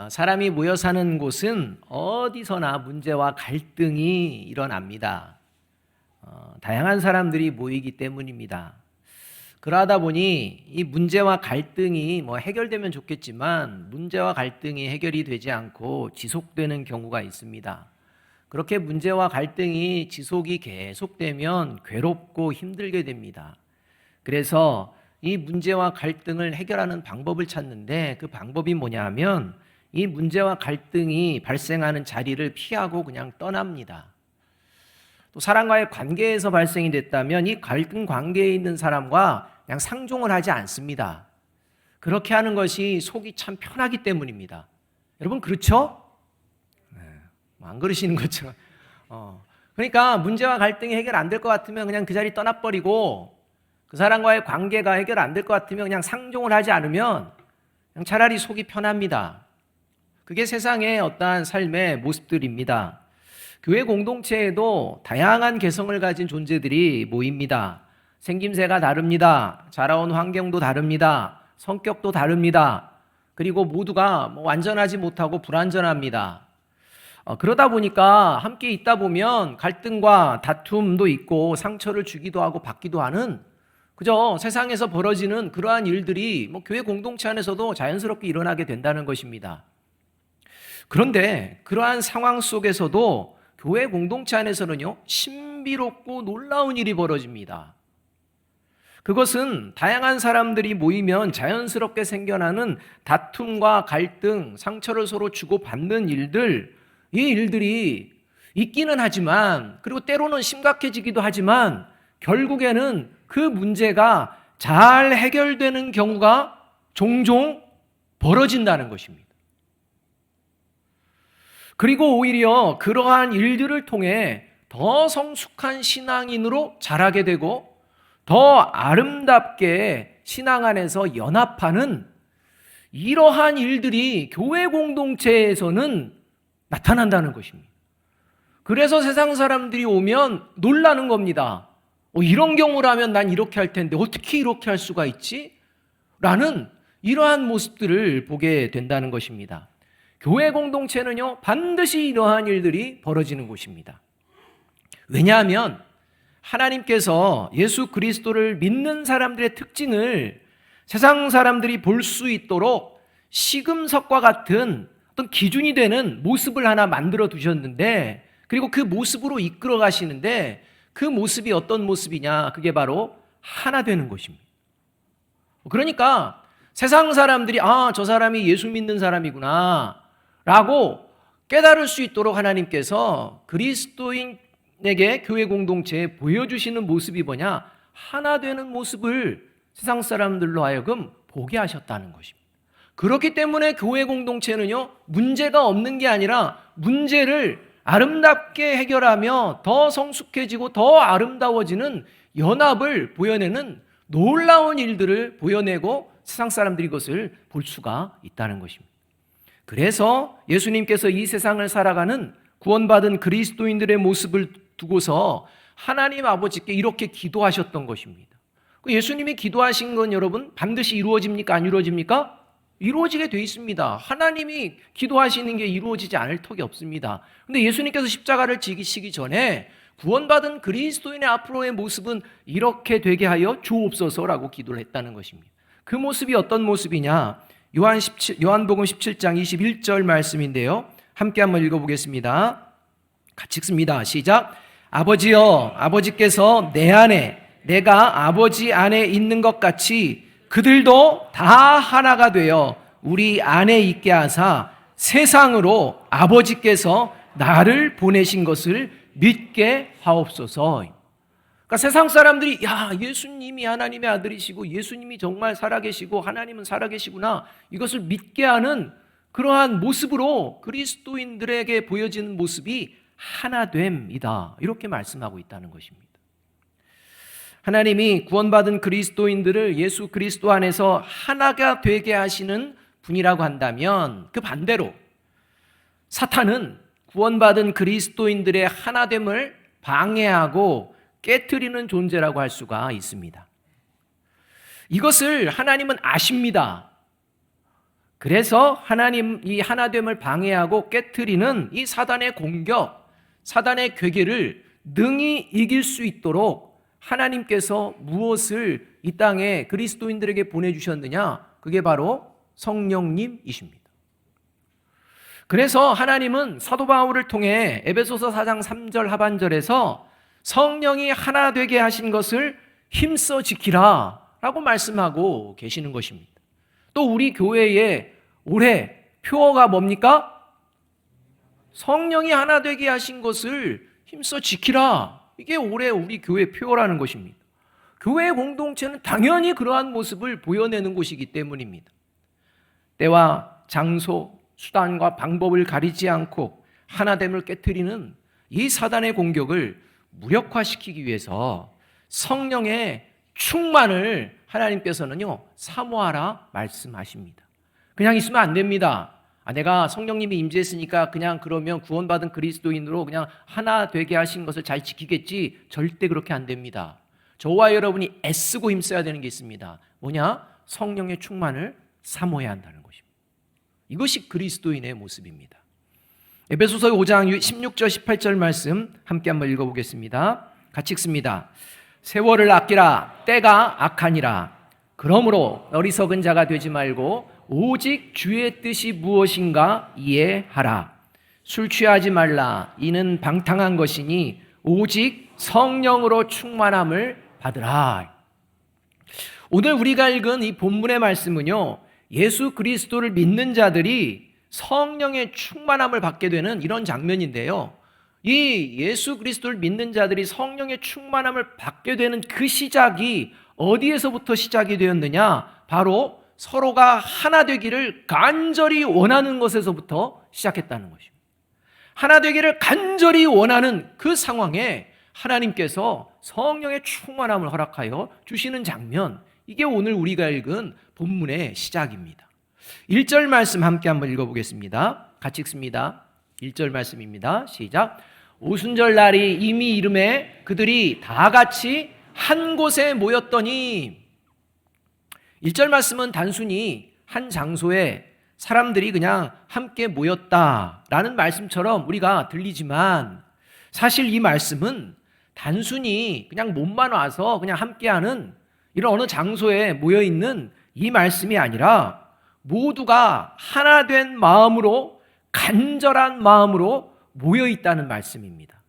사람이 모여 사는 곳은 어디서나 문제와 갈등이 일어납니다. 다양한 사람들이 모이기 때문입니다. 그러다 보니 이 문제와 갈등이 해결되면 좋겠지만 문제와 갈등이 해결이 되지 않고 지속되는 경우가 있습니다. 그렇게 문제와 갈등이 지속이 계속되면 괴롭고 힘들게 됩니다. 그래서 이 문제와 갈등을 해결하는 방법을 찾는데 그 방법이 뭐냐 하면 이 문제와 갈등이 발생하는 자리를 피하고 그냥 떠납니다. 또 사람과의 관계에서 발생이 됐다면 이 갈등 관계에 있는 사람과 그냥 상종을 하지 않습니다. 그렇게 하는 것이 속이 참 편하기 때문입니다. 여러분 그렇죠? 안 그러시는 거죠. 그러니까 문제와 갈등이 해결 안 될 것 같으면 그냥 그 자리 떠나버리고 그 사람과의 관계가 해결 안 될 것 같으면 그냥 상종을 하지 않으면 그냥 차라리 속이 편합니다. 그게 세상의 어떠한 삶의 모습들입니다. 교회 공동체에도 다양한 개성을 가진 존재들이 모입니다. 생김새가 다릅니다. 자라온 환경도 다릅니다. 성격도 다릅니다. 그리고 모두가 완전하지 못하고 불완전합니다. 그러다 보니까 함께 있다 보면 갈등과 다툼도 있고 상처를 주기도 하고 받기도 하는 그저 세상에서 벌어지는 그러한 일들이 교회 공동체 안에서도 자연스럽게 일어나게 된다는 것입니다. 그런데 그러한 상황 속에서도 교회 공동체 안에서는요, 신비롭고 놀라운 일이 벌어집니다. 그것은 다양한 사람들이 모이면 자연스럽게 생겨나는 다툼과 갈등, 상처를 서로 주고받는 일들, 이 일들이 있기는 하지만, 그리고 때로는 심각해지기도 하지만, 결국에는 그 문제가 잘 해결되는 경우가 종종 벌어진다는 것입니다. 그리고 오히려 그러한 일들을 통해 더 성숙한 신앙인으로 자라게 되고 더 아름답게 신앙 안에서 연합하는 이러한 일들이 교회 공동체에서는 나타난다는 것입니다. 그래서 세상 사람들이 오면 놀라는 겁니다. 이런 경우라면 난 이렇게 할 텐데 어떻게 이렇게 할 수가 있지? 라는 이러한 모습들을 보게 된다는 것입니다. 교회 공동체는요, 반드시 이러한 일들이 벌어지는 곳입니다. 왜냐하면 하나님께서 예수 그리스도를 믿는 사람들의 특징을 세상 사람들이 볼 수 있도록 시금석과 같은 어떤 기준이 되는 모습을 하나 만들어 두셨는데, 그리고 그 모습으로 이끌어 가시는데, 그 모습이 어떤 모습이냐? 그게 바로 하나 되는 것입니다. 그러니까 세상 사람들이 저 사람이 예수 믿는 사람이구나 라고 깨달을 수 있도록 하나님께서 그리스도인에게 교회 공동체에 보여주시는 모습이 뭐냐? 하나 되는 모습을 세상 사람들로 하여금 보게 하셨다는 것입니다. 그렇기 때문에 교회 공동체는요, 문제가 없는 게 아니라 문제를 아름답게 해결하며 더 성숙해지고 더 아름다워지는 연합을 보여내는 놀라운 일들을 보여내고 세상 사람들이 이것을 볼 수가 있다는 것입니다. 그래서 예수님께서 이 세상을 살아가는 구원받은 그리스도인들의 모습을 두고서 하나님 아버지께 이렇게 기도하셨던 것입니다. 예수님이 기도하신 건 여러분 반드시 이루어집니까? 안 이루어집니까? 이루어지게 돼 있습니다. 하나님이 기도하시는 게 이루어지지 않을 턱이 없습니다. 그런데 예수님께서 십자가를 지기시기 전에 구원받은 그리스도인의 앞으로의 모습은 이렇게 되게 하여 주옵소서라고 기도를 했다는 것입니다. 그 모습이 어떤 모습이냐? 요한복음 17장 21절 말씀인데요. 함께 한번 읽어보겠습니다. 같이 읽습니다. 시작. 아버지여, 아버지께서 내 안에, 내가 아버지 안에 있는 것 같이 그들도 다 하나가 되어 우리 안에 있게 하사 세상으로 아버지께서 나를 보내신 것을 믿게 하옵소서. 그러니까 세상 사람들이 예수님이 하나님의 아들이시고 예수님이 정말 살아계시고 하나님은 살아계시구나, 이것을 믿게 하는 그러한 모습으로 그리스도인들에게 보여지는 모습이 하나됨이다, 이렇게 말씀하고 있다는 것입니다. 하나님이 구원받은 그리스도인들을 예수 그리스도 안에서 하나가 되게 하시는 분이라고 한다면, 그 반대로 사탄은 구원받은 그리스도인들의 하나됨을 방해하고 깨트리는 존재라고 할 수가 있습니다. 이것을 하나님은 아십니다. 그래서 하나님 이 하나됨을 방해하고 깨트리는 이 사단의 공격, 사단의 괴계를 능히 이길 수 있도록 하나님께서 무엇을 이 땅에 그리스도인들에게 보내주셨느냐? 그게 바로 성령님이십니다. 그래서 하나님은 사도 바울을 통해 에베소서 4장 3절 하반절에서 성령이 하나 되게 하신 것을 힘써 지키라 라고 말씀하고 계시는 것입니다. 또 우리 교회의 올해 표어가 뭡니까? 성령이 하나 되게 하신 것을 힘써 지키라. 이게 올해 우리 교회 표어라는 것입니다. 교회 공동체는 당연히 그러한 모습을 보여내는 곳이기 때문입니다. 때와 장소, 수단과 방법을 가리지 않고 하나됨을 깨트리는 이 사단의 공격을 무력화시키기 위해서 성령의 충만을 하나님께서는요 사모하라 말씀하십니다. 그냥 있으면 안 됩니다. 내가 성령님이 임재했으니까 그냥 그러면 구원받은 그리스도인으로 그냥 하나 되게 하신 것을 잘 지키겠지. 절대 그렇게 안 됩니다. 저와 여러분이 애쓰고 힘써야 되는 게 있습니다. 뭐냐? 성령의 충만을 사모해야 한다는 것입니다. 이것이 그리스도인의 모습입니다. 에베소서 5장 16절 18절 말씀 함께 한번 읽어보겠습니다. 같이 읽습니다. 세월을 아끼라. 때가 악하니라. 그러므로 어리석은 자가 되지 말고 오직 주의 뜻이 무엇인가 이해하라. 술 취하지 말라. 이는 방탕한 것이니 오직 성령으로 충만함을 받으라. 오늘 우리가 읽은 이 본문의 말씀은요, 예수 그리스도를 믿는 자들이 성령의 충만함을 받게 되는 이런 장면인데요. 이 예수 그리스도를 믿는 자들이 성령의 충만함을 받게 되는 그 시작이 어디에서부터 시작이 되었느냐? 바로 서로가 하나 되기를 간절히 원하는 것에서부터 시작했다는 것입니다. 하나 되기를 간절히 원하는 그 상황에 하나님께서 성령의 충만함을 허락하여 주시는 장면, 이게 오늘 우리가 읽은 본문의 시작입니다. 1절 말씀 함께 한번 읽어보겠습니다. 같이 읽습니다. 1절 말씀입니다. 시작. 오순절 날이 이미 이름에 그들이 다 같이 한 곳에 모였더니. 1절 말씀은 단순히 한 장소에 사람들이 그냥 함께 모였다라는 말씀처럼 우리가 들리지만, 사실 이 말씀은 단순히 그냥 몸만 와서 그냥 함께하는 이런 어느 장소에 모여있는 이 말씀이 아니라 모두가 하나 된 마음으로, 간절한 마음으로 모여있다는 말씀입니다.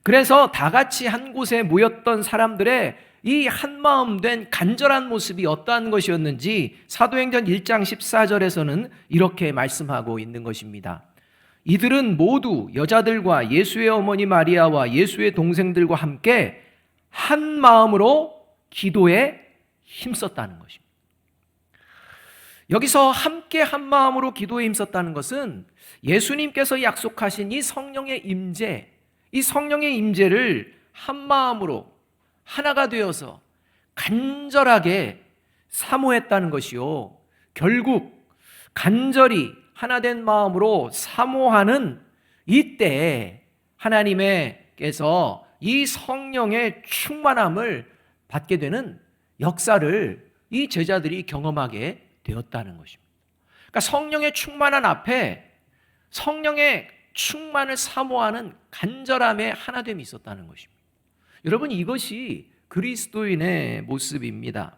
그래서 다 같이 한 곳에 모였던 사람들의 이 한마음 된 간절한 모습이 어떠한 것이었는지 사도행전 1장 14절에서는 이렇게 말씀하고 있는 것입니다. 이들은 모두 여자들과 예수의 어머니 마리아와 예수의 동생들과 함께 한 마음으로 기도에 힘썼다는 것입니다. 여기서 함께 한 마음으로 기도에 힘썼다는 것은 예수님께서 약속하신 이 성령의 임재, 이 성령의 임재를 한 마음으로 하나가 되어서 간절하게 사모했다는 것이요, 결국 간절히 하나된 마음으로 사모하는 이때에 하나님께서 이 성령의 충만함을 받게 되는 역사를 이 제자들이 경험하게 되었다는 것입니다. 그러니까 성령의 충만한 앞에 성령의 충만을 사모하는 간절함의 하나됨이 있었다는 것입니다. 여러분, 이것이 그리스도인의 모습입니다.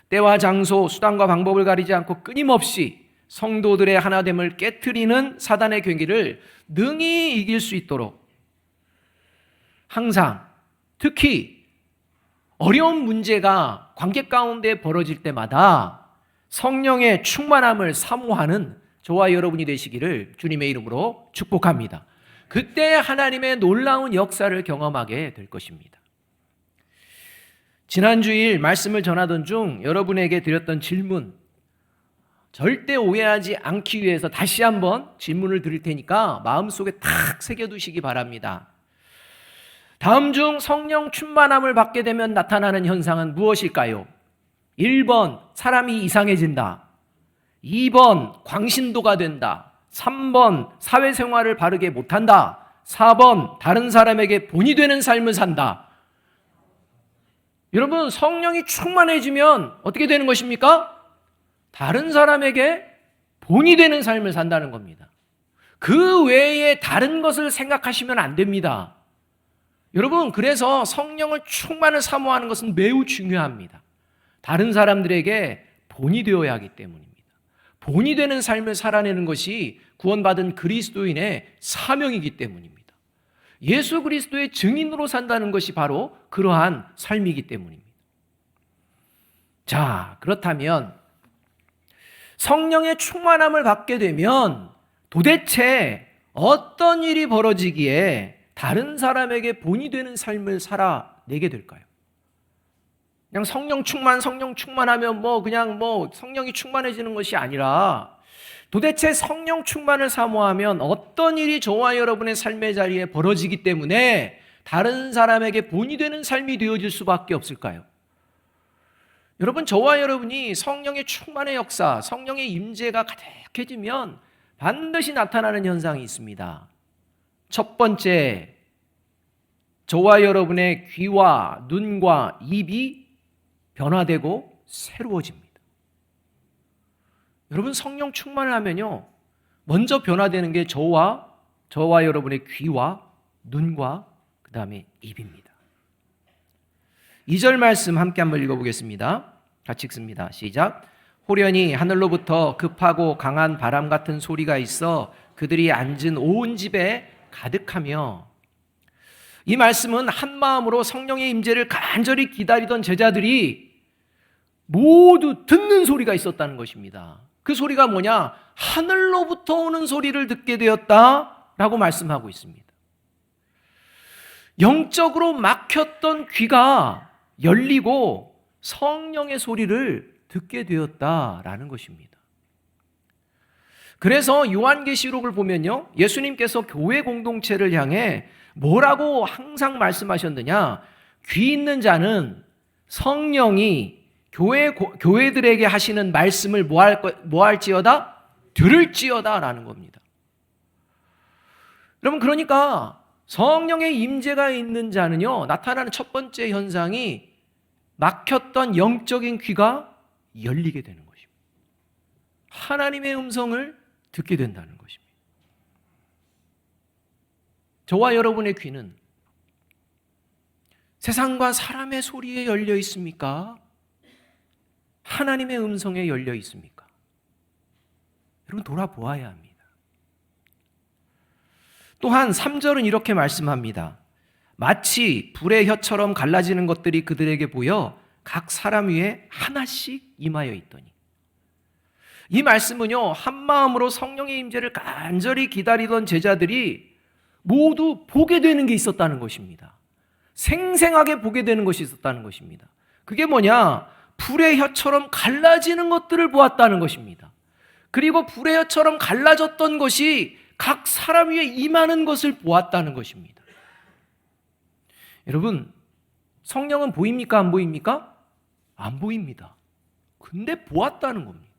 때와 장소, 수단과 방법을 가리지 않고 끊임없이 성도들의 하나됨을 깨트리는 사단의 괴기를 능히 이길 수 있도록 항상, 특히 어려운 문제가 관계 가운데 벌어질 때마다 성령의 충만함을 사모하는 저와 여러분이 되시기를 주님의 이름으로 축복합니다. 그때 하나님의 놀라운 역사를 경험하게 될 것입니다. 지난주일 말씀을 전하던 중 여러분에게 드렸던 질문, 절대 오해하지 않기 위해서 다시 한번 질문을 드릴 테니까 마음속에 탁 새겨두시기 바랍니다. 다음 중 성령 충만함을 받게 되면 나타나는 현상은 무엇일까요? 1번, 사람이 이상해진다. 2번, 광신도가 된다. 3번, 사회생활을 바르게 못한다. 4번, 다른 사람에게 본이 되는 삶을 산다. 여러분, 성령이 충만해지면 어떻게 되는 것입니까? 다른 사람에게 본이 되는 삶을 산다는 겁니다. 그 외에 다른 것을 생각하시면 안 됩니다. 여러분, 그래서 성령을 충만을 사모하는 것은 매우 중요합니다. 다른 사람들에게 본이 되어야 하기 때문입니다. 본이 되는 삶을 살아내는 것이 구원받은 그리스도인의 사명이기 때문입니다. 예수 그리스도의 증인으로 산다는 것이 바로 그러한 삶이기 때문입니다. 자, 그렇다면 성령의 충만함을 받게 되면 도대체 어떤 일이 벌어지기에 다른 사람에게 본이 되는 삶을 살아내게 될까요? 그냥 성령 충만하면 그냥 성령이 충만해지는 것이 아니라 도대체 성령 충만을 사모하면 어떤 일이 저와 여러분의 삶의 자리에 벌어지기 때문에 다른 사람에게 본이 되는 삶이 되어질 수밖에 없을까요? 여러분, 저와 여러분이 성령의 충만의 역사, 성령의 임재가 가득해지면 반드시 나타나는 현상이 있습니다. 첫 번째, 저와 여러분의 귀와 눈과 입이 변화되고 새로워집니다. 여러분, 성령 충만을 하면요, 먼저 변화되는 게 저와 여러분의 귀와 눈과 그 다음에 입입니다. 2절 말씀 함께 한번 읽어보겠습니다. 같이 읽습니다. 시작. 호련히 하늘로부터 급하고 강한 바람 같은 소리가 있어 그들이 앉은 온 집에 가득하며. 이 말씀은 한 마음으로 성령의 임재를 간절히 기다리던 제자들이 모두 듣는 소리가 있었다는 것입니다. 그 소리가 뭐냐? 하늘로부터 오는 소리를 듣게 되었다라고 말씀하고 있습니다. 영적으로 막혔던 귀가 열리고 성령의 소리를 듣게 되었다라는 것입니다. 그래서 요한계시록을 보면요, 예수님께서 교회 공동체를 향해 뭐라고 항상 말씀하셨느냐? 귀 있는 자는 성령이 교회들에게 하시는 말씀을 뭐할지어다? 들을지어다 라는 겁니다. 여러분, 그러니까 성령의 임재가 있는 자는요, 나타나는 첫 번째 현상이 막혔던 영적인 귀가 열리게 되는 것입니다. 하나님의 음성을 듣게 된다는 것입니다. 저와 여러분의 귀는 세상과 사람의 소리에 열려 있습니까? 하나님의 음성에 열려 있습니까? 여러분, 돌아보아야 합니다. 또한 3절은 이렇게 말씀합니다. 마치 불의 혀처럼 갈라지는 것들이 그들에게 보여 각 사람 위에 하나씩 임하여 있더니. 이 말씀은요, 한 마음으로 성령의 임재를 간절히 기다리던 제자들이 모두 보게 되는 게 있었다는 것입니다. 생생하게 보게 되는 것이 있었다는 것입니다. 그게 뭐냐? 불의 혀처럼 갈라지는 것들을 보았다는 것입니다. 그리고 불의 혀처럼 갈라졌던 것이 각 사람 위에 임하는 것을 보았다는 것입니다. 여러분, 성령은 보입니까? 안 보입니까? 안 보입니다. 근데 보았다는 겁니다.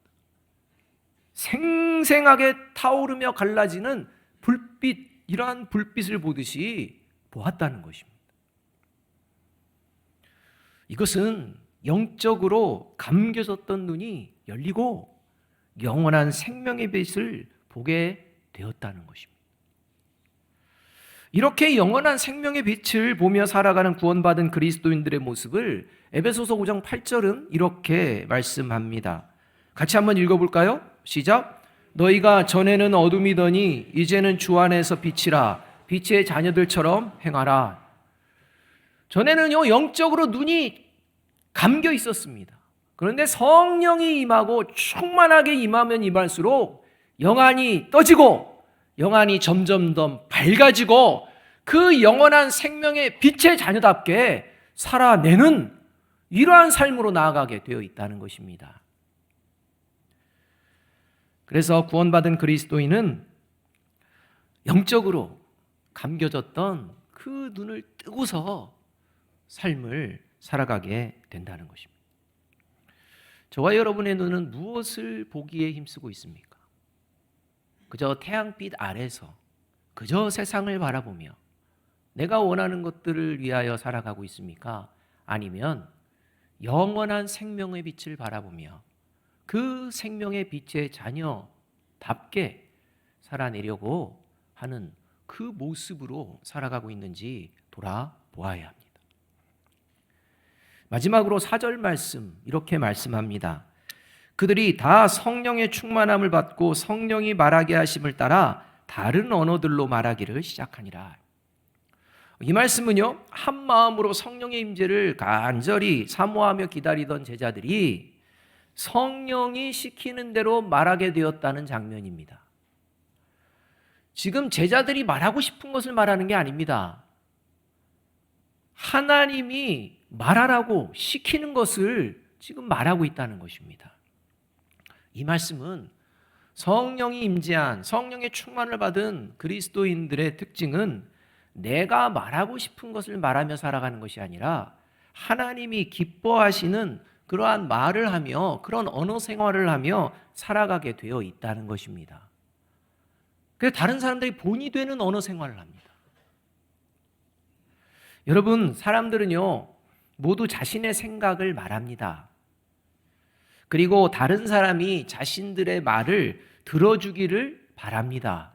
생생하게 타오르며 갈라지는 불빛, 이러한 불빛을 보듯이 보았다는 것입니다. 이것은 영적으로 감겨졌던 눈이 열리고 영원한 생명의 빛을 보게 되었다는 것입니다. 이렇게 영원한 생명의 빛을 보며 살아가는 구원받은 그리스도인들의 모습을 에베소서 5장 8절은 이렇게 말씀합니다. 같이 한번 읽어볼까요? 시작. 너희가 전에는 어둠이더니 이제는 주 안에서 빛이라. 빛의 자녀들처럼 행하라. 전에는요, 영적으로 눈이 감겨 있었습니다. 그런데 성령이 임하고 충만하게 임하면 임할수록 영안이 떠지고 영안이 점점 더 밝아지고 그 영원한 생명의 빛의 자녀답게 살아내는 이러한 삶으로 나아가게 되어 있다는 것입니다. 그래서 구원받은 그리스도인은 영적으로 감겨졌던 그 눈을 뜨고서 삶을 살아가게 된다는 것입니다. 저와 여러분의 눈은 무엇을 보기에 힘쓰고 있습니까? 그저 태양빛 아래서 그저 세상을 바라보며 내가 원하는 것들을 위하여 살아가고 있습니까? 아니면 영원한 생명의 빛을 바라보며 그 생명의 빛의 자녀답게 살아내려고 하는 그 모습으로 살아가고 있는지 돌아보아야 합니다. 마지막으로 4절 말씀 이렇게 말씀합니다. 그들이 다 성령의 충만함을 받고 성령이 말하게 하심을 따라 다른 언어들로 말하기를 시작하니라. 이 말씀은요, 한 마음으로 성령의 임재를 간절히 사모하며 기다리던 제자들이 성령이 시키는 대로 말하게 되었다는 장면입니다. 지금 제자들이 말하고 싶은 것을 말하는 게 아닙니다. 하나님이 말하라고 시키는 것을 지금 말하고 있다는 것입니다. 이 말씀은 성령이 임재한, 성령의 충만을 받은 그리스도인들의 특징은 내가 말하고 싶은 것을 말하며 살아가는 것이 아니라 하나님이 기뻐하시는 그러한 말을 하며 그런 언어 생활을 하며 살아가게 되어 있다는 것입니다. 그래서 다른 사람들이 본이 되는 언어 생활을 합니다. 여러분, 사람들은요, 모두 자신의 생각을 말합니다. 그리고 다른 사람이 자신들의 말을 들어주기를 바랍니다.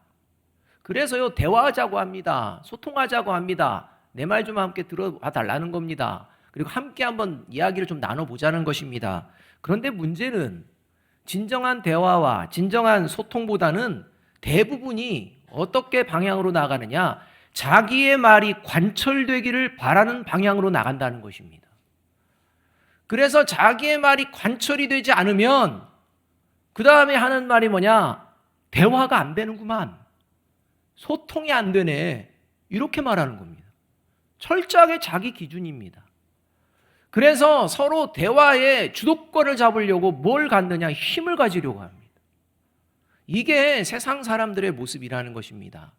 그래서요, 대화하자고 합니다. 소통하자고 합니다. 내 말 좀 함께 들어봐 달라는 겁니다. 그리고 함께 한번 이야기를 좀 나눠보자는 것입니다. 그런데 문제는 진정한 대화와 진정한 소통보다는 대부분이 어떻게 방향으로 나가느냐? 자기의 말이 관철되기를 바라는 방향으로 나간다는 것입니다. 그래서 자기의 말이 관철이 되지 않으면 그 다음에 하는 말이 뭐냐? 대화가 안 되는구만. 소통이 안 되네. 이렇게 말하는 겁니다. 철저하게 자기 기준입니다. 그래서 서로 대화에 주도권을 잡으려고 뭘 갖느냐? 힘을 가지려고 합니다. 이게 세상 사람들의 모습이라는 것입니다.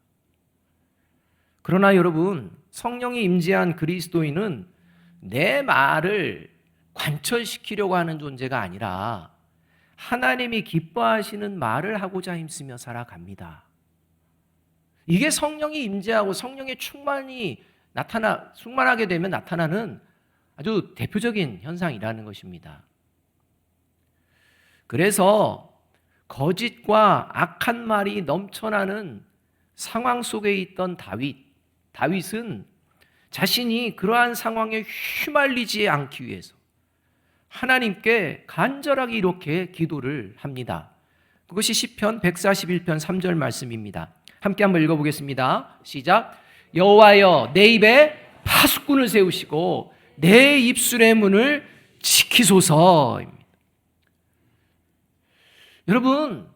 그러나 여러분, 성령이 임재한 그리스도인은 내 말을 관철시키려고 하는 존재가 아니라 하나님이 기뻐하시는 말을 하고자 힘쓰며 살아갑니다. 이게 성령이 임재하고 성령의 충만하게 되면 나타나는 아주 대표적인 현상이라는 것입니다. 그래서 거짓과 악한 말이 넘쳐나는 상황 속에 있던 다윗은 자신이 그러한 상황에 휘말리지 않기 위해서 하나님께 간절하게 이렇게 기도를 합니다. 그것이 시편 141편 3절 말씀입니다. 함께 한번 읽어보겠습니다. 시작. 여호와여, 내 입에 파수꾼을 세우시고 내 입술의 문을 지키소서입니다. 여러분,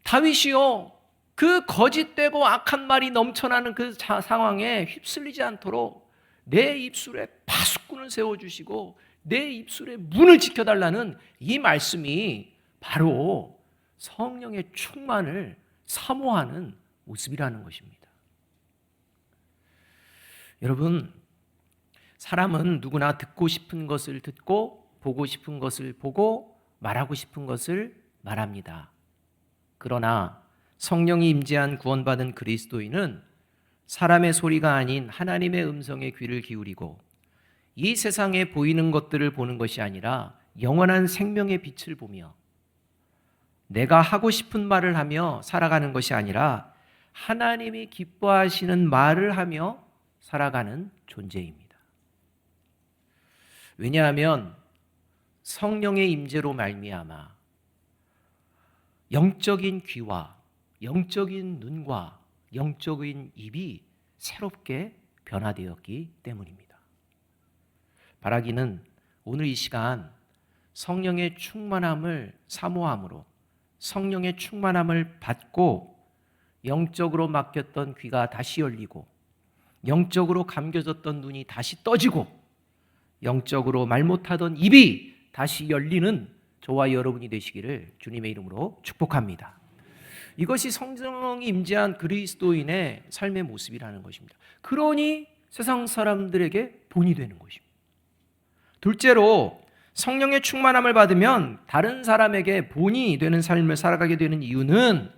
다윗이요, 그 거짓되고 악한 말이 넘쳐나는 그 상황에 휩쓸리지 않도록 내 입술에 파수꾼을 세워주시고 내 입술의 문을 지켜달라는 이 말씀이 바로 성령의 충만을 사모하는 모습이라는 것입니다. 여러분, 사람은 누구나 듣고 싶은 것을 듣고 보고 싶은 것을 보고 말하고 싶은 것을 말합니다. 그러나 성령이 임재한 구원받은 그리스도인은 사람의 소리가 아닌 하나님의 음성에 귀를 기울이고 이 세상에 보이는 것들을 보는 것이 아니라 영원한 생명의 빛을 보며 내가 하고 싶은 말을 하며 살아가는 것이 아니라 하나님이 기뻐하시는 말을 하며 살아가는 존재입니다. 왜냐하면 성령의 임재로 말미암아 영적인 귀와 영적인 눈과 영적인 입이 새롭게 변화되었기 때문입니다. 바라기는 오늘 이 시간 성령의 충만함을 사모함으로 성령의 충만함을 받고 영적으로 막혔던 귀가 다시 열리고 영적으로 감겨졌던 눈이 다시 떠지고 영적으로 말 못하던 입이 다시 열리는 저와 여러분이 되시기를 주님의 이름으로 축복합니다. 이것이 성령이 임재한 그리스도인의 삶의 모습이라는 것입니다. 그러니 세상 사람들에게 본이 되는 것입니다. 둘째로 성령의 충만함을 받으면 다른 사람에게 본이 되는 삶을 살아가게 되는 이유는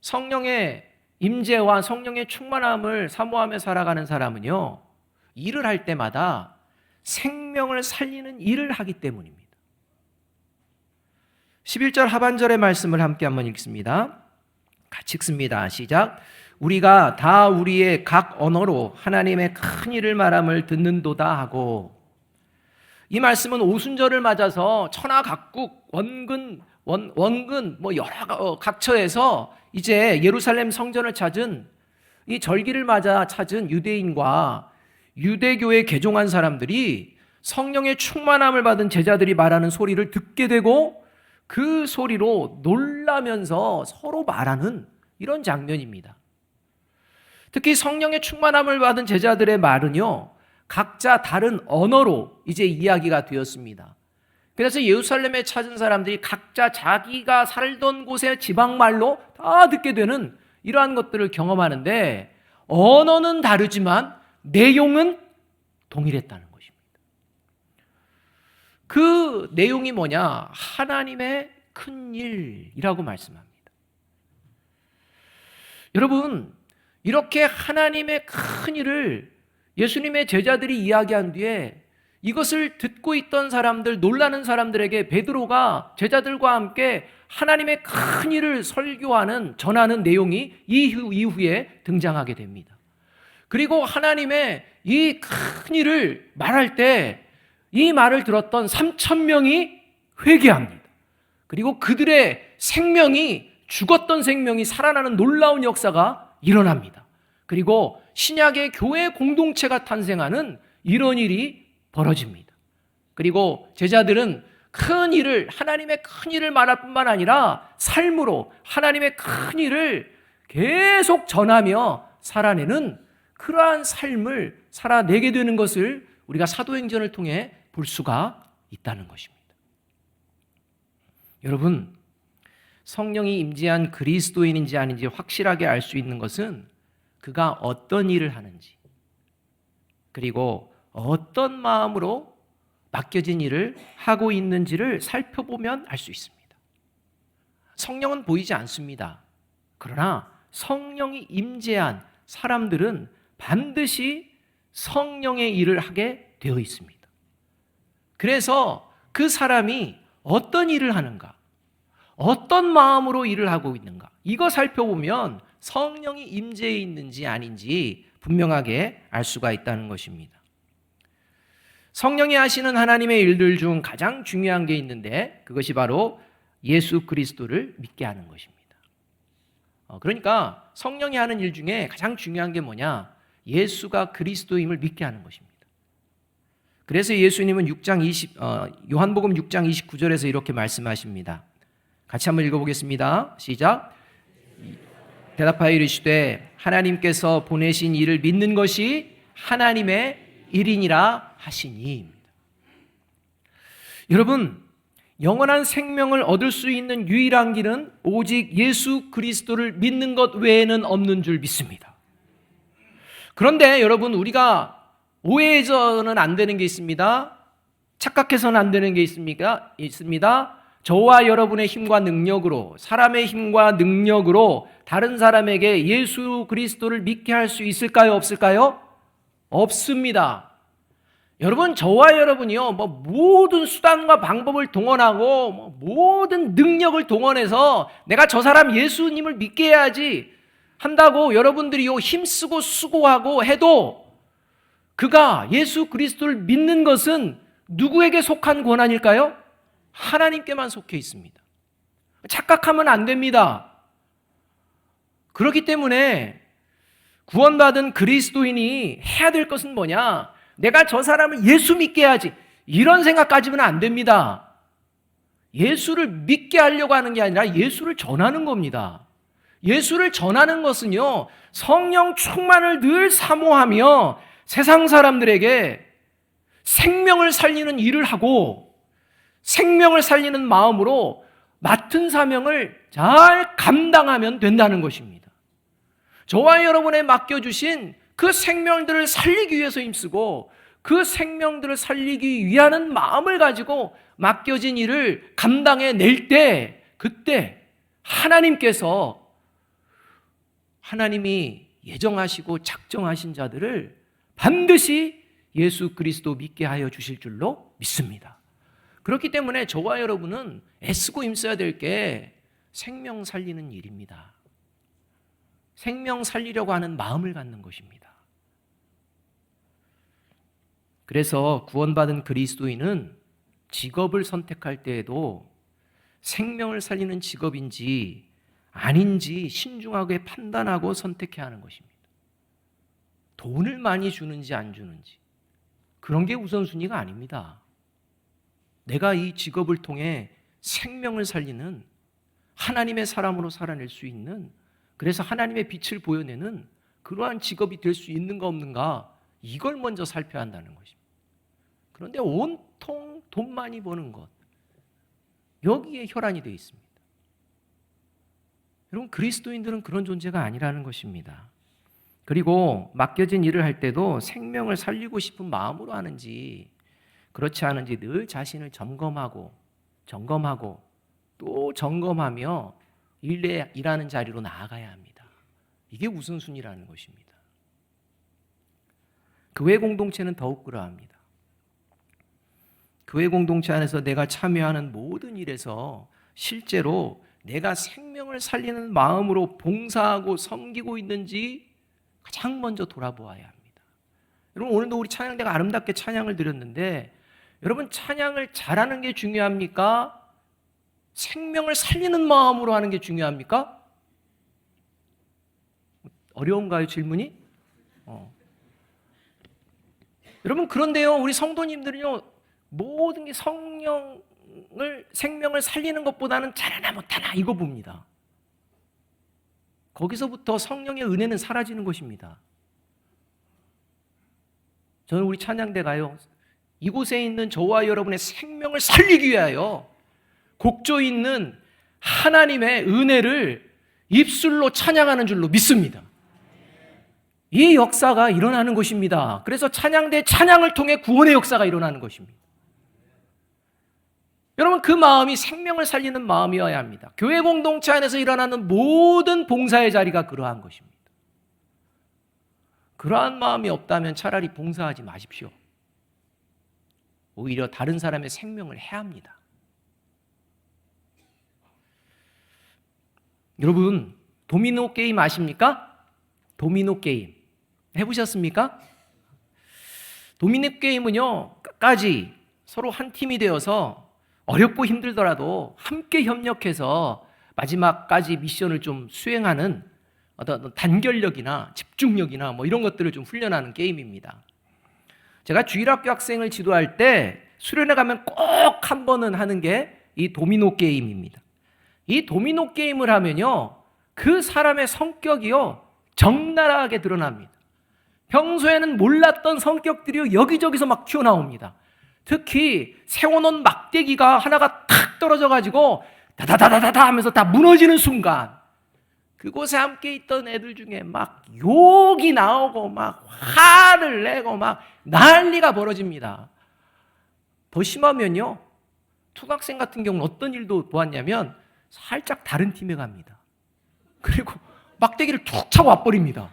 성령의 임재와 성령의 충만함을 사모하며 살아가는 사람은요, 일을 할 때마다 생명을 살리는 일을 하기 때문입니다. 11절 하반절의 말씀을 함께 한번 읽습니다. 같이 읽습니다. 시작. 우리가 다 우리의 각 언어로 하나님의 큰 일을 말함을 듣는도다 하고, 이 말씀은 오순절을 맞아서 천하 각국 원근 뭐 여러 각처에서 이제 예루살렘 성전을 찾은, 이 절기를 맞아 찾은 유대인과 유대교에 개종한 사람들이 성령의 충만함을 받은 제자들이 말하는 소리를 듣게 되고 그 소리로 놀라면서 서로 말하는 이런 장면입니다. 특히 성령의 충만함을 받은 제자들의 말은요, 각자 다른 언어로 이제 이야기가 되었습니다. 그래서 예루살렘에 찾은 사람들이 각자 자기가 살던 곳의 지방말로 다 듣게 되는 이러한 것들을 경험하는데, 언어는 다르지만 내용은 동일했다는 것입니다. 그 내용이 뭐냐? 하나님의 큰 일이라고 말씀합니다. 여러분, 이렇게 하나님의 큰 일을 예수님의 제자들이 이야기한 뒤에 이것을 듣고 있던 사람들, 놀라는 사람들에게 베드로가 제자들과 함께 하나님의 큰 일을 설교하는, 전하는 내용이 이후에 등장하게 됩니다. 그리고 하나님의 이 큰 일을 말할 때 이 말을 들었던 3,000명이 회개합니다. 그리고 그들의 생명이, 죽었던 생명이 살아나는 놀라운 역사가 일어납니다. 그리고 신약의 교회 공동체가 탄생하는 이런 일이 벌어집니다. 그리고 제자들은 큰 일을, 하나님의 큰 일을 말할 뿐만 아니라 삶으로 하나님의 큰 일을 계속 전하며 살아내는 그러한 삶을 살아내게 되는 것을 우리가 사도행전을 통해 볼 수가 있다는 것입니다. 여러분, 성령이 임재한 그리스도인인지 아닌지 확실하게 알 수 있는 것은 그가 어떤 일을 하는지, 그리고 어떤 마음으로 맡겨진 일을 하고 있는지를 살펴보면 알 수 있습니다. 성령은 보이지 않습니다. 그러나 성령이 임재한 사람들은 반드시 성령의 일을 하게 되어 있습니다. 그래서 그 사람이 어떤 일을 하는가, 어떤 마음으로 일을 하고 있는가, 이거 살펴보면 성령이 임재해 있는지 아닌지 분명하게 알 수가 있다는 것입니다. 성령이 하시는 하나님의 일들 중 가장 중요한 게 있는데, 그것이 바로 예수 그리스도를 믿게 하는 것입니다. 그러니까 성령이 하는 일 중에 가장 중요한 게 뭐냐? 예수가 그리스도임을 믿게 하는 것입니다. 그래서 예수님은 요한복음 6장 29절에서 이렇게 말씀하십니다. 같이 한번 읽어보겠습니다. 시작. 대답하여 이르시되 하나님께서 보내신 이를 믿는 것이 하나님의 일이니라 하시니. 여러분, 영원한 생명을 얻을 수 있는 유일한 길은 오직 예수 그리스도를 믿는 것 외에는 없는 줄 믿습니다. 그런데 여러분, 우리가 오해해서는 안 되는 게 있습니다. 착각해서는 안 되는 게 있습니다. 저와 여러분의 힘과 능력으로, 사람의 힘과 능력으로 다른 사람에게 예수 그리스도를 믿게 할 수 있을까요? 없을까요? 없습니다. 여러분, 저와 여러분이요, 모든 수단과 방법을 동원하고 모든 능력을 동원해서 내가 저 사람 예수님을 믿게 해야지 한다고 여러분들이 힘쓰고 수고하고 해도 그가 예수 그리스도를 믿는 것은 누구에게 속한 권한일까요? 하나님께만 속해 있습니다. 착각하면 안 됩니다. 그렇기 때문에 구원받은 그리스도인이 해야 될 것은 뭐냐? 내가 저 사람을 예수 믿게 해야지, 이런 생각 가지면 안 됩니다. 예수를 믿게 하려고 하는 게 아니라 예수를 전하는 겁니다. 예수를 전하는 것은요, 성령 충만을 늘 사모하며 세상 사람들에게 생명을 살리는 일을 하고 생명을 살리는 마음으로 맡은 사명을 잘 감당하면 된다는 것입니다. 저와 여러분에 맡겨주신 그 생명들을 살리기 위해서 힘쓰고 그 생명들을 살리기 위하는 마음을 가지고 맡겨진 일을 감당해 낼 때, 그때 하나님께서, 하나님이 예정하시고 작정하신 자들을 반드시 예수 그리스도 믿게 하여 주실 줄로 믿습니다. 그렇기 때문에 저와 여러분은 애쓰고 힘써야 될 게 생명 살리는 일입니다. 생명 살리려고 하는 마음을 갖는 것입니다. 그래서 구원받은 그리스도인은 직업을 선택할 때에도 생명을 살리는 직업인지 아닌지 신중하게 판단하고 선택해야 하는 것입니다. 돈을 많이 주는지 안 주는지 그런 게 우선순위가 아닙니다. 내가 이 직업을 통해 생명을 살리는 하나님의 사람으로 살아낼 수 있는, 그래서 하나님의 빛을 보여내는 그러한 직업이 될 수 있는가 없는가, 이걸 먼저 살펴야 한다는 것입니다. 그런데 온통 돈 많이 버는 것, 여기에 혈안이 되어 있습니다. 여러분, 그리스도인들은 그런 존재가 아니라는 것입니다. 그리고 맡겨진 일을 할 때도 생명을 살리고 싶은 마음으로 하는지 그렇지 않은지 늘 자신을 점검하고 또 점검하며 일하는 자리로 나아가야 합니다. 이게 우선순위라는 것입니다. 교회 공동체는 더욱 그러합니다. 교회 공동체 안에서 내가 참여하는 모든 일에서 실제로 내가 생명을 살리는 마음으로 봉사하고 섬기고 있는지 가장 먼저 돌아보아야 합니다. 여러분, 오늘도 우리 찬양대가 아름답게 찬양을 드렸는데, 여러분, 찬양을 잘하는 게 중요합니까? 생명을 살리는 마음으로 하는 게 중요합니까? 어려운가요, 질문이? 여러분, 그런데요, 우리 성도님들은요, 모든 게 생명을 살리는 것보다는 잘하나 못하나 이거 봅니다. 거기서부터 성령의 은혜는 사라지는 것입니다. 저는 우리 찬양대가요, 이곳에 있는 저와 여러분의 생명을 살리기 위하여 곡조 있는 하나님의 은혜를 입술로 찬양하는 줄로 믿습니다. 이 역사가 일어나는 것입니다. 그래서 찬양대 찬양을 통해 구원의 역사가 일어나는 것입니다. 여러분, 그 마음이 생명을 살리는 마음이어야 합니다. 교회 공동체 안에서 일어나는 모든 봉사의 자리가 그러한 것입니다. 그러한 마음이 없다면 차라리 봉사하지 마십시오. 오히려 다른 사람의 생명을 해합니다. 여러분, 도미노 게임 아십니까? 도미노 게임 해보셨습니까? 도미노 게임은요, 끝까지 서로 한 팀이 되어서 어렵고 힘들더라도 함께 협력해서 마지막까지 미션을 좀 수행하는 어떤 단결력이나 집중력이나 뭐 이런 것들을 좀 훈련하는 게임입니다. 제가 주일학교 학생을 지도할 때 수련회 가면 꼭 한 번은 하는 게 이 도미노 게임입니다. 이 도미노 게임을 하면요, 그 사람의 성격이요, 적나라하게 드러납니다. 평소에는 몰랐던 성격들이 여기저기서 막 튀어나옵니다. 특히 세워놓은 막대기가 하나가 탁 떨어져가지고 다다다다다 하면서 다 무너지는 순간, 그곳에 함께 있던 애들 중에 막 욕이 나오고 막 화를 내고 막 난리가 벌어집니다. 더 심하면요, 투각생 같은 경우는 어떤 일도 보았냐면 살짝 다른 팀에 갑니다. 그리고 막대기를 툭 차고 와버립니다.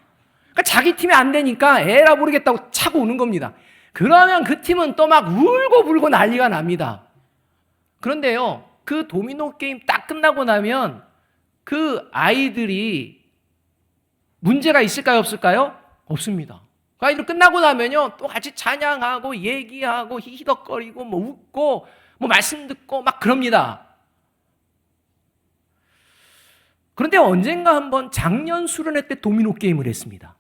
그러니까 자기 팀이 안 되니까 에라 모르겠다고 차고 오는 겁니다. 그러면 그 팀은 또 막 울고 불고 난리가 납니다. 그런데요, 그 도미노 게임 딱 끝나고 나면 그 아이들이 문제가 있을까요, 없을까요? 없습니다. 그 아이들 끝나고 나면요, 또 같이 찬양하고 얘기하고 히히덕거리고 뭐 웃고 뭐 말씀 듣고 막 그럽니다. 그런데 언젠가 한번 작년 수련회 때 도미노 게임을 했습니다.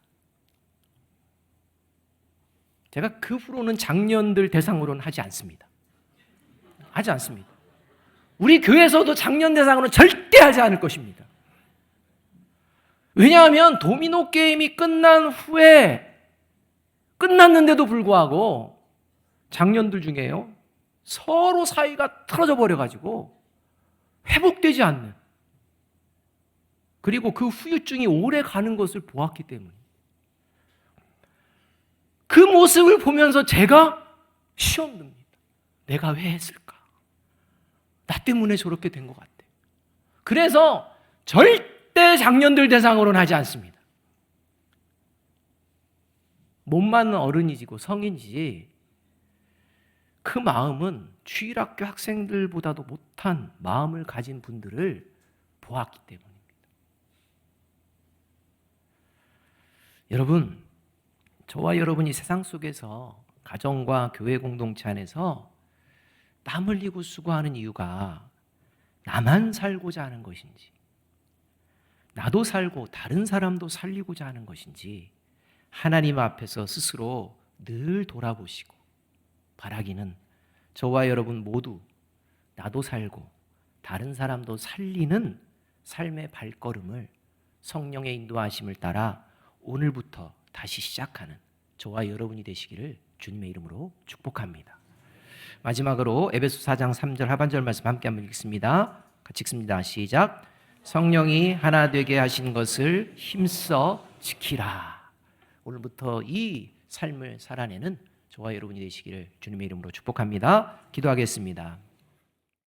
제가 그 후로는 장년들 대상으로는 하지 않습니다. 하지 않습니다. 우리 교회에서도 장년 대상으로는 절대 하지 않을 것입니다. 왜냐하면 도미노 게임이 끝난 후에 끝났는데도 불구하고 장년들 중에요, 서로 사이가 틀어져 버려가지고 회복되지 않는, 그리고 그 후유증이 오래 가는 것을 보았기 때문에, 그 모습을 보면서 제가 시험 듭니다. 내가 왜 했을까? 나 때문에 저렇게 된 것 같아. 그래서 절대 장년들 대상으로는 하지 않습니다. 못 맞는 어른이지고 성인이지, 그 마음은 주일학교 학생들보다도 못한 마음을 가진 분들을 보았기 때문입니다. 여러분, 저와 여러분이 세상 속에서 가정과 교회 공동체 안에서 땀 흘리고 수고하는 이유가 나만 살고자 하는 것인지, 나도 살고 다른 사람도 살리고자 하는 것인지 하나님 앞에서 스스로 늘 돌아보시고 바라기는 저와 여러분 모두 나도 살고 다른 사람도 살리는 삶의 발걸음을 성령의 인도하심을 따라 오늘부터 다시 시작하는 저와 여러분이 되시기를 주님의 이름으로 축복합니다. 마지막으로 에베소 4장 3절 하반절 말씀 함께 한번 읽습니다. 같이 읽습니다. 시작. 성령이 하나 되게 하신 것을 힘써 지키라. 오늘부터 이 삶을 살아내는 저와 여러분이 되시기를 주님의 이름으로 축복합니다. 기도하겠습니다.